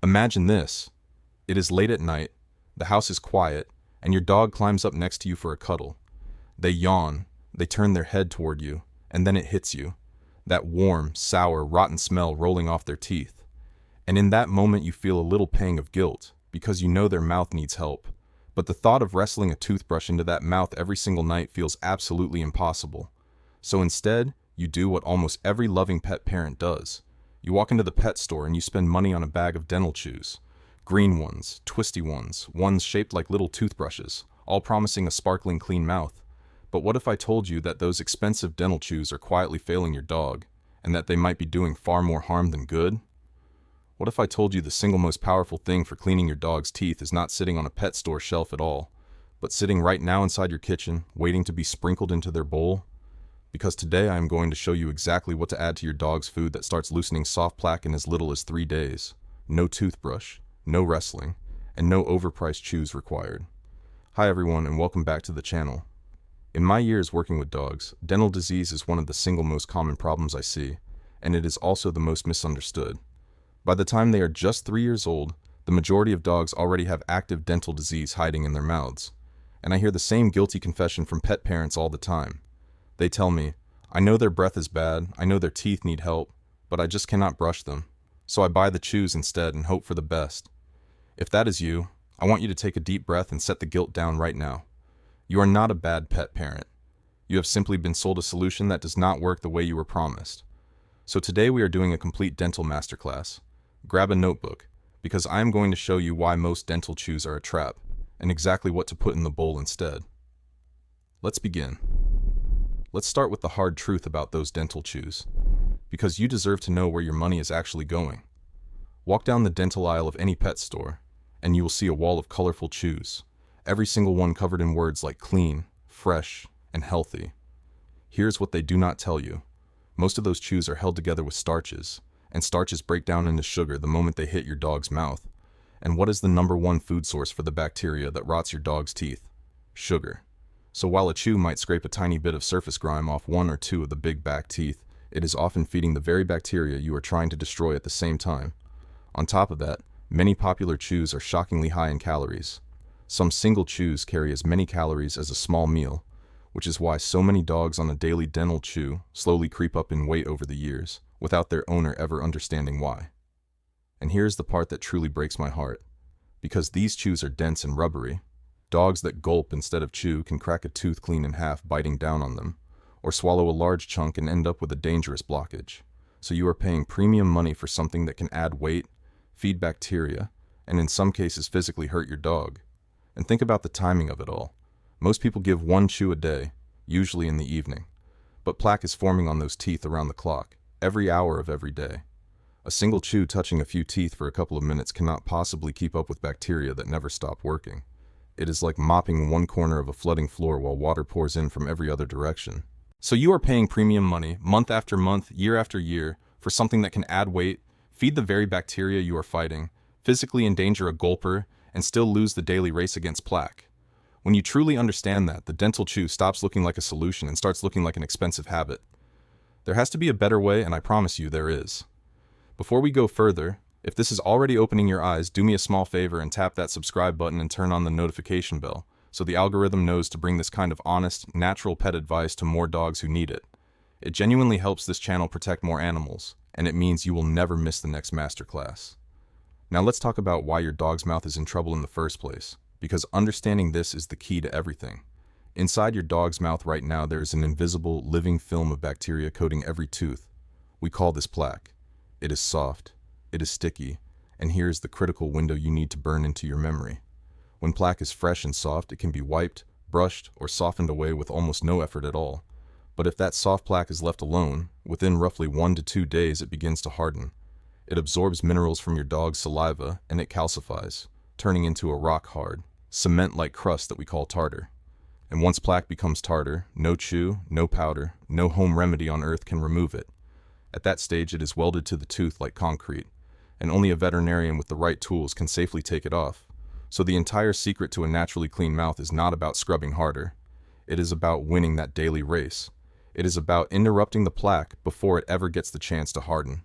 Imagine this. It is late at night, the house is quiet, and your dog climbs up next to you for a cuddle. They yawn, they turn their head toward you, and then it hits you. That warm, sour, rotten smell rolling off their teeth. And in that moment you feel a little pang of guilt, because you know their mouth needs help. But the thought of wrestling a toothbrush into that mouth every single night feels absolutely impossible. So instead, you do what almost every loving pet parent does. You walk into the pet store and you spend money on a bag of dental chews. Green ones, twisty ones shaped like little toothbrushes, all promising a sparkling clean mouth. But what if I told you that those expensive dental chews are quietly failing your dog, and that they might be doing far more harm than good? What if I told you the single most powerful thing for cleaning your dog's teeth is not sitting on a pet store shelf at all, but sitting right now inside your kitchen, waiting to be sprinkled into their bowl? Because today I am going to show you exactly what to add to your dog's food that starts loosening soft plaque in as little as 3 days. No toothbrush, no wrestling, and no overpriced chews required. Hi everyone, and welcome back to the channel. In my years working with dogs, dental disease is one of the single most common problems I see, and it is also the most misunderstood. By the time they are just 3 years old, the majority of dogs already have active dental disease hiding in their mouths. And I hear the same guilty confession from pet parents all the time. They tell me, I know their breath is bad, I know their teeth need help, but I just cannot brush them. So I buy the chews instead and hope for the best. If that is you, I want you to take a deep breath and set the guilt down right now. You are not a bad pet parent. You have simply been sold a solution that does not work the way you were promised. So today we are doing a complete dental masterclass. Grab a notebook, because I am going to show you why most dental chews are a trap, and exactly what to put in the bowl instead. Let's begin. Let's start with the hard truth about those dental chews, because you deserve to know where your money is actually going. Walk down the dental aisle of any pet store, and you will see a wall of colorful chews, every single one covered in words like clean, fresh, and healthy. Here's what they do not tell you. Most of those chews are held together with starches, and starches break down into sugar the moment they hit your dog's mouth. And what is the #1 food source for the bacteria that rots your dog's teeth? Sugar. So while a chew might scrape a tiny bit of surface grime off 1 or 2 of the big back teeth, it is often feeding the very bacteria you are trying to destroy at the same time. On top of that, many popular chews are shockingly high in calories. Some single chews carry as many calories as a small meal, which is why so many dogs on a daily dental chew slowly creep up in weight over the years, without their owner ever understanding why. And here's the part that truly breaks my heart. Because these chews are dense and rubbery, dogs that gulp instead of chew can crack a tooth clean in half biting down on them, or swallow a large chunk and end up with a dangerous blockage. So you are paying premium money for something that can add weight, feed bacteria, and in some cases physically hurt your dog. And think about the timing of it all. Most people give 1 chew a day, usually in the evening. But plaque is forming on those teeth around the clock, every hour of every day. A single chew touching a few teeth for a couple of minutes cannot possibly keep up with bacteria that never stop working. It is like mopping one corner of a flooding floor while water pours in from every other direction. So you are paying premium money, month after month, year after year, for something that can add weight, feed the very bacteria you are fighting, physically endanger a gulper, and still lose the daily race against plaque. When you truly understand that, the dental chew stops looking like a solution and starts looking like an expensive habit. There has to be a better way, and I promise you there is. Before we go further, if this is already opening your eyes, do me a small favor and tap that subscribe button and turn on the notification bell, so the algorithm knows to bring this kind of honest, natural pet advice to more dogs who need it. It genuinely helps this channel protect more animals, and it means you will never miss the next masterclass. Now let's talk about why your dog's mouth is in trouble in the first place, because understanding this is the key to everything. Inside your dog's mouth right now there is an invisible, living film of bacteria coating every tooth. We call this plaque. It is soft. It is sticky, and here is the critical window you need to burn into your memory. When plaque is fresh and soft, it can be wiped, brushed, or softened away with almost no effort at all. But if that soft plaque is left alone, within roughly 1 to 2 days it begins to harden. It absorbs minerals from your dog's saliva, and it calcifies, turning into a rock-hard, cement-like crust that we call tartar. And once plaque becomes tartar, no chew, no powder, no home remedy on earth can remove it. At that stage it is welded to the tooth like concrete, and only a veterinarian with the right tools can safely take it off. So the entire secret to a naturally clean mouth is not about scrubbing harder. It is about winning that daily race. It is about interrupting the plaque before it ever gets the chance to harden.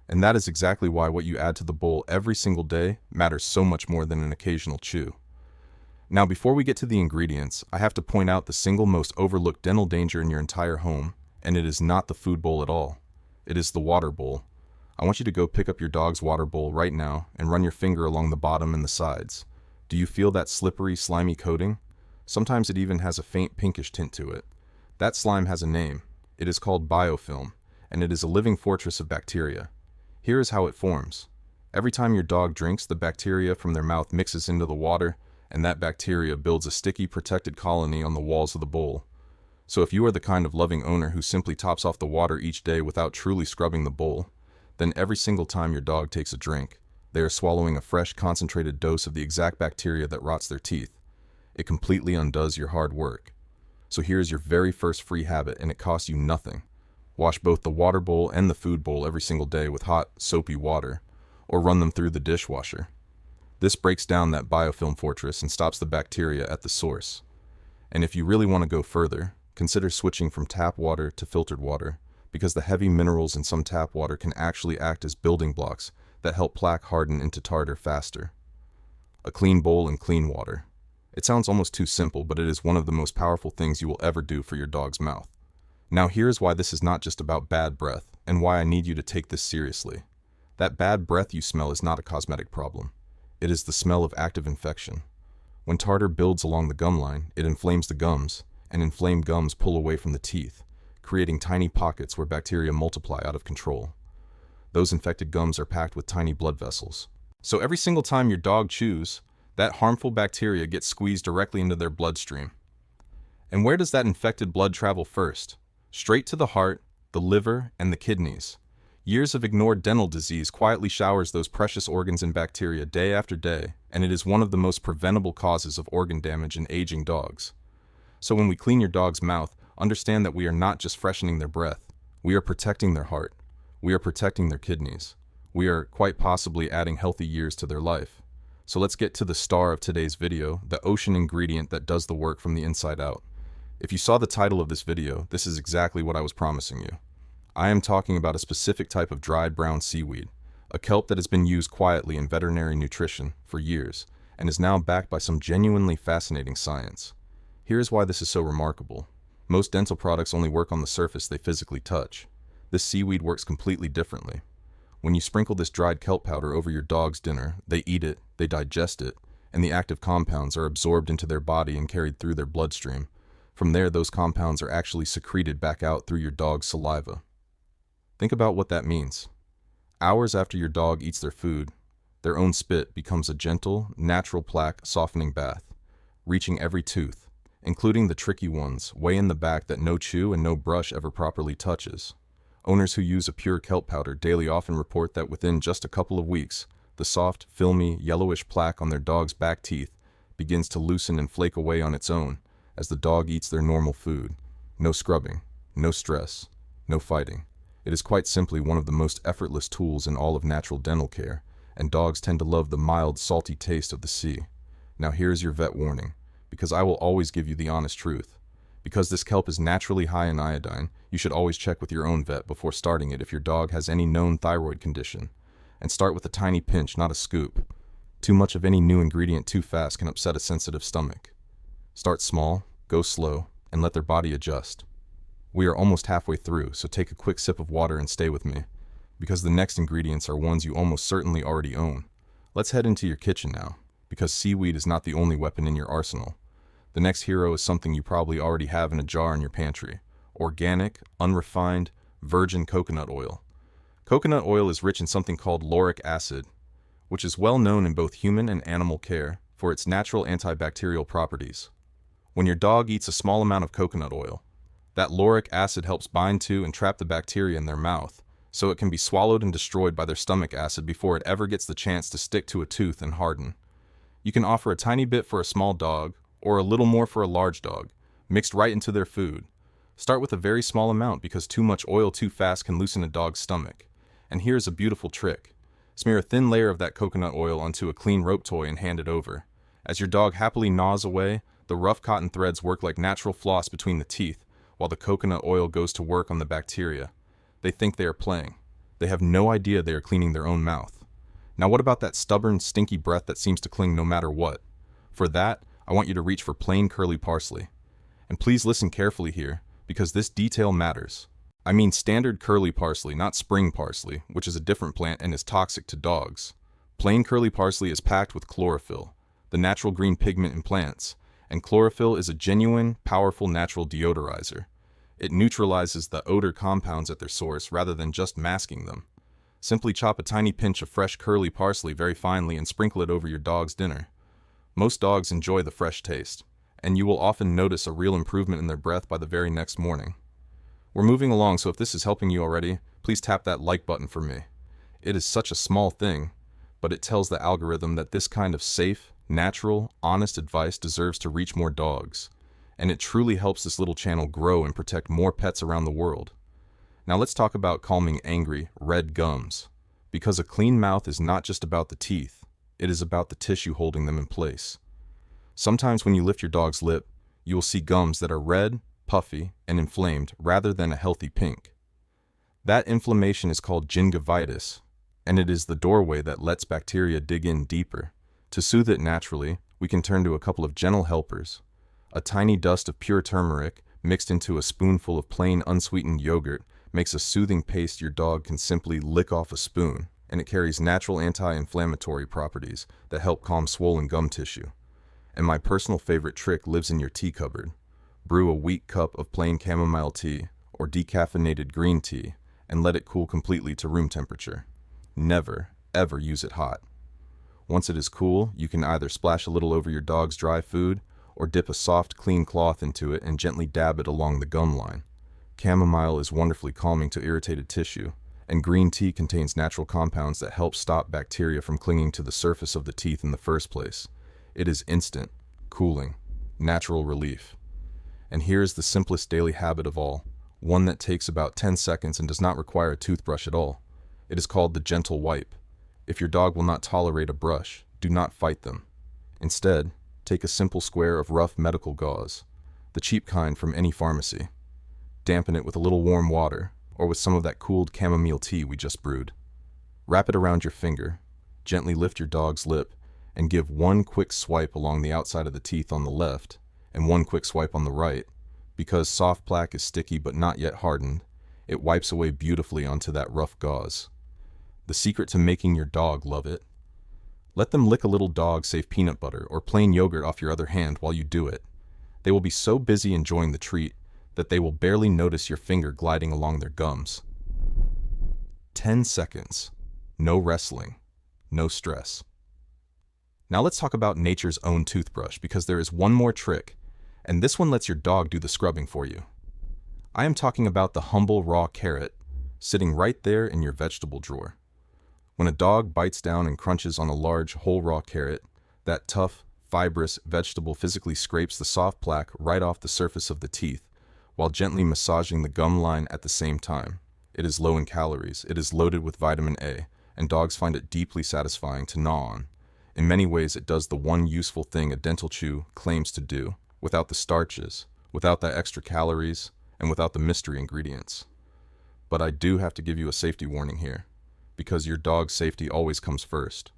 And that is exactly why what you add to the bowl every single day matters so much more than an occasional chew. Now, before we get to the ingredients, I have to point out the single most overlooked dental danger in your entire home, and it is not the food bowl at all. It is the water bowl. I want you to go pick up your dog's water bowl right now and run your finger along the bottom and the sides. Do you feel that slippery, slimy coating? Sometimes it even has a faint pinkish tint to it. That slime has a name. It is called biofilm, and it is a living fortress of bacteria. Here is how it forms. Every time your dog drinks, the bacteria from their mouth mixes into the water, and that bacteria builds a sticky, protected colony on the walls of the bowl. So if you are the kind of loving owner who simply tops off the water each day without truly scrubbing the bowl, then every single time your dog takes a drink, they are swallowing a fresh, concentrated dose of the exact bacteria that rots their teeth. It completely undoes your hard work. So here is your very first free habit, and it costs you nothing. Wash both the water bowl and the food bowl every single day with hot, soapy water, or run them through the dishwasher. This breaks down that biofilm fortress and stops the bacteria at the source. And if you really want to go further, consider switching from tap water to filtered water, because the heavy minerals in some tap water can actually act as building blocks that help plaque harden into tartar faster. A clean bowl and clean water. It sounds almost too simple, but it is one of the most powerful things you will ever do for your dog's mouth. Now here's why this is not just about bad breath, and why I need you to take this seriously. That bad breath you smell is not a cosmetic problem. It is the smell of active infection. When tartar builds along the gum line, it inflames the gums, and inflamed gums pull away from the teeth, creating tiny pockets where bacteria multiply out of control. Those infected gums are packed with tiny blood vessels. So every single time your dog chews, that harmful bacteria gets squeezed directly into their bloodstream. And where does that infected blood travel first? Straight to the heart, the liver, and the kidneys. Years of ignored dental disease quietly showers those precious organs and bacteria day after day, and it is one of the most preventable causes of organ damage in aging dogs. So when we clean your dog's mouth, understand that we are not just freshening their breath. We are protecting their heart. We are protecting their kidneys. We are quite possibly adding healthy years to their life. So let's get to the star of today's video, the ocean ingredient that does the work from the inside out. If you saw the title of this video, this is exactly what I was promising you. I am talking about a specific type of dried brown seaweed, a kelp that has been used quietly in veterinary nutrition for years, and is now backed by some genuinely fascinating science. Here's why this is so remarkable. Most dental products only work on the surface they physically touch. This seaweed works completely differently. When you sprinkle this dried kelp powder over your dog's dinner, they eat it, they digest it, and the active compounds are absorbed into their body and carried through their bloodstream. From there, those compounds are actually secreted back out through your dog's saliva. Think about what that means. Hours after your dog eats their food, their own spit becomes a gentle, natural plaque softening bath, reaching every tooth, including the tricky ones way in the back that no chew and no brush ever properly touches. Owners who use a pure kelp powder daily often report that within just a couple of weeks, the soft, filmy, yellowish plaque on their dog's back teeth begins to loosen and flake away on its own as the dog eats their normal food. No scrubbing, no stress, no fighting. It is quite simply one of the most effortless tools in all of natural dental care, and dogs tend to love the mild, salty taste of the sea. Now here's your vet warning, because I will always give you the honest truth. Because this kelp is naturally high in iodine, you should always check with your own vet before starting it if your dog has any known thyroid condition. And start with a tiny pinch, not a scoop. Too much of any new ingredient too fast can upset a sensitive stomach. Start small, go slow, and let their body adjust. We are almost halfway through, so take a quick sip of water and stay with me, because the next ingredients are ones you almost certainly already own. Let's head into your kitchen now, because seaweed is not the only weapon in your arsenal. The next hero is something you probably already have in a jar in your pantry: organic, unrefined, virgin coconut oil. Coconut oil is rich in something called lauric acid, which is well known in both human and animal care for its natural antibacterial properties. When your dog eats a small amount of coconut oil, that lauric acid helps bind to and trap the bacteria in their mouth, so it can be swallowed and destroyed by their stomach acid before it ever gets the chance to stick to a tooth and harden. You can offer a tiny bit for a small dog, or a little more for a large dog, mixed right into their food. Start with a very small amount because too much oil too fast can loosen a dog's stomach. And here's a beautiful trick. Smear a thin layer of that coconut oil onto a clean rope toy and hand it over. As your dog happily gnaws away, the rough cotton threads work like natural floss between the teeth, while the coconut oil goes to work on the bacteria. They think they are playing. They have no idea they are cleaning their own mouth. Now what about that stubborn, stinky breath that seems to cling no matter what? For that, I want you to reach for plain curly parsley. And please listen carefully here, because this detail matters. I mean standard curly parsley, not spring parsley, which is a different plant and is toxic to dogs. Plain curly parsley is packed with chlorophyll, the natural green pigment in plants, and chlorophyll is a genuine, powerful natural deodorizer. It neutralizes the odor compounds at their source rather than just masking them. Simply chop a tiny pinch of fresh curly parsley very finely and sprinkle it over your dog's dinner. Most dogs enjoy the fresh taste, and you will often notice a real improvement in their breath by the very next morning. We're moving along, so if this is helping you already, please tap that like button for me. It is such a small thing, but it tells the algorithm that this kind of safe, natural, honest advice deserves to reach more dogs, and it truly helps this little channel grow and protect more pets around the world. Now let's talk about calming angry, red gums, because a clean mouth is not just about the teeth, it is about the tissue holding them in place. Sometimes when you lift your dog's lip, you will see gums that are red, puffy, and inflamed rather than a healthy pink. That inflammation is called gingivitis, and it is the doorway that lets bacteria dig in deeper. To soothe it naturally, we can turn to a couple of gentle helpers. A tiny dust of pure turmeric mixed into a spoonful of plain unsweetened yogurt makes a soothing paste your dog can simply lick off a spoon, and it carries natural anti-inflammatory properties that help calm swollen gum tissue. And my personal favorite trick lives in your tea cupboard. Brew a weak cup of plain chamomile tea or decaffeinated green tea and let it cool completely to room temperature. Never, ever use it hot. Once it is cool, you can either splash a little over your dog's dry food or dip a soft, clean cloth into it and gently dab it along the gum line. Chamomile is wonderfully calming to irritated tissue, and green tea contains natural compounds that help stop bacteria from clinging to the surface of the teeth in the first place. It is instant, cooling, natural relief. And here is the simplest daily habit of all, one that takes about 10 seconds and does not require a toothbrush at all. It is called the gentle wipe. If your dog will not tolerate a brush, do not fight them. Instead, take a simple square of rough medical gauze, the cheap kind from any pharmacy. Dampen it with a little warm water, or with some of that cooled chamomile tea we just brewed. Wrap it around your finger, gently lift your dog's lip, and give one quick swipe along the outside of the teeth on the left, and one quick swipe on the right. Because soft plaque is sticky but not yet hardened, it wipes away beautifully onto that rough gauze. The secret to making your dog love it. Let them lick a little dog-safe peanut butter or plain yogurt off your other hand while you do it. They will be so busy enjoying the treat that they will barely notice your finger gliding along their gums. 10 seconds. No wrestling. No stress. Now let's talk about nature's own toothbrush, because there is one more trick, and this one lets your dog do the scrubbing for you. I am talking about the humble raw carrot, sitting right there in your vegetable drawer. When a dog bites down and crunches on a large, whole raw carrot, that tough, fibrous vegetable physically scrapes the soft plaque right off the surface of the teeth, while gently massaging the gum line at the same time. It is low in calories, it is loaded with vitamin A, and dogs find it deeply satisfying to gnaw on. In many ways, it does the one useful thing a dental chew claims to do, without the starches, without the extra calories, and without the mystery ingredients. But I do have to give you a safety warning here, because your dog's safety always comes first.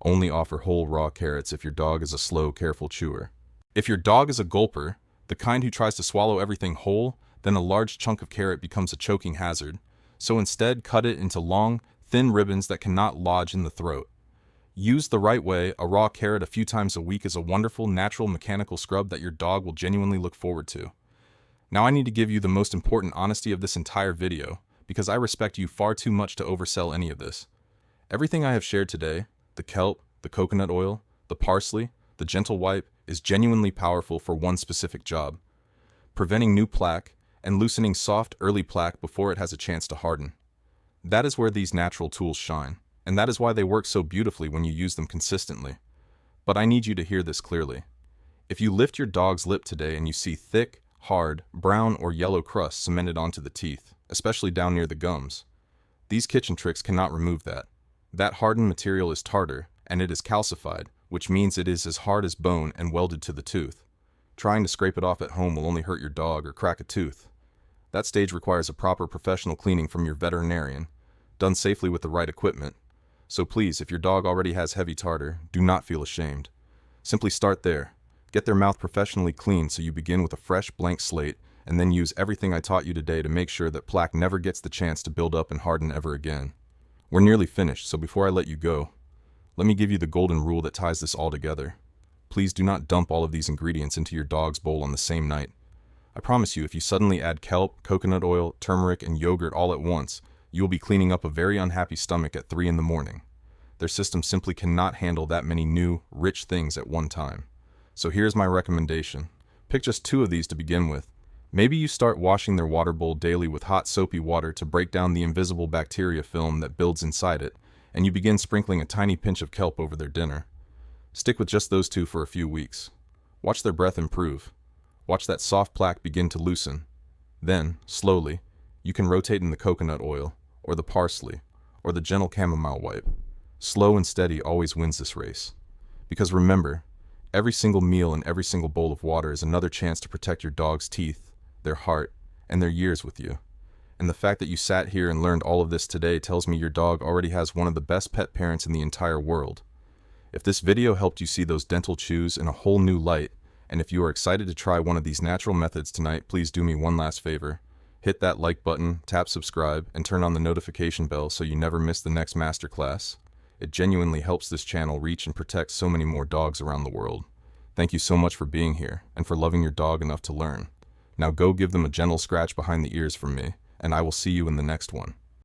Only offer whole raw carrots if your dog is a slow, careful chewer. If your dog is a gulper, the kind who tries to swallow everything whole, then a large chunk of carrot becomes a choking hazard. So instead, cut it into long, thin ribbons that cannot lodge in the throat. Used the right way, a raw carrot a few times a week is a wonderful, natural mechanical scrub that your dog will genuinely look forward to. Now I need to give you the most important honesty of this entire video, because I respect you far too much to oversell any of this. Everything I have shared today, the kelp, the coconut oil, the parsley, the gentle wipe, is genuinely powerful for one specific job: preventing new plaque and loosening soft, early plaque before it has a chance to harden. That is where these natural tools shine, and that is why they work so beautifully when you use them consistently. But I need you to hear this clearly. If you lift your dog's lip today and you see thick, hard, brown or yellow crust cemented onto the teeth, especially down near the gums, these kitchen tricks cannot remove that. That hardened material is tartar, and it is calcified, which means it is as hard as bone and welded to the tooth. Trying to scrape it off at home will only hurt your dog or crack a tooth. That stage requires a proper professional cleaning from your veterinarian. done safely with the right equipment. So please, if your dog already has heavy tartar, do not feel ashamed. Simply start there. Get their mouth professionally cleaned so you begin with a fresh, blank slate, and then use everything I taught you today to make sure that plaque never gets the chance to build up and harden ever again. We're nearly finished, so before I let you go, let me give you the golden rule that ties this all together. Please do not dump all of these ingredients into your dog's bowl on the same night. I promise you, if you suddenly add kelp, coconut oil, turmeric, and yogurt all at once, you will be cleaning up a very unhappy stomach at 3 in the morning. Their system simply cannot handle that many new, rich things at one time. So here's my recommendation. Pick just 2 of these to begin with. Maybe you start washing their water bowl daily with hot soapy water to break down the invisible bacteria film that builds inside it, and you begin sprinkling a tiny pinch of kelp over their dinner. Stick with just those 2 for a few weeks. Watch their breath improve. Watch that soft plaque begin to loosen. Then, slowly, you can rotate in the coconut oil, or the parsley, or the gentle chamomile wipe. Slow and steady always wins this race. Because remember, every single meal and every single bowl of water is another chance to protect your dog's teeth, their heart, and their years with you. And the fact that you sat here and learned all of this today tells me your dog already has one of the best pet parents in the entire world. If this video helped you see those dental chews in a whole new light, and if you are excited to try one of these natural methods tonight, please do me one last favor. Hit that like button, tap subscribe, and turn on the notification bell so you never miss the next masterclass. It genuinely helps this channel reach and protect so many more dogs around the world. Thank you so much for being here, and for loving your dog enough to learn. Now go give them a gentle scratch behind the ears from me, and I will see you in the next one.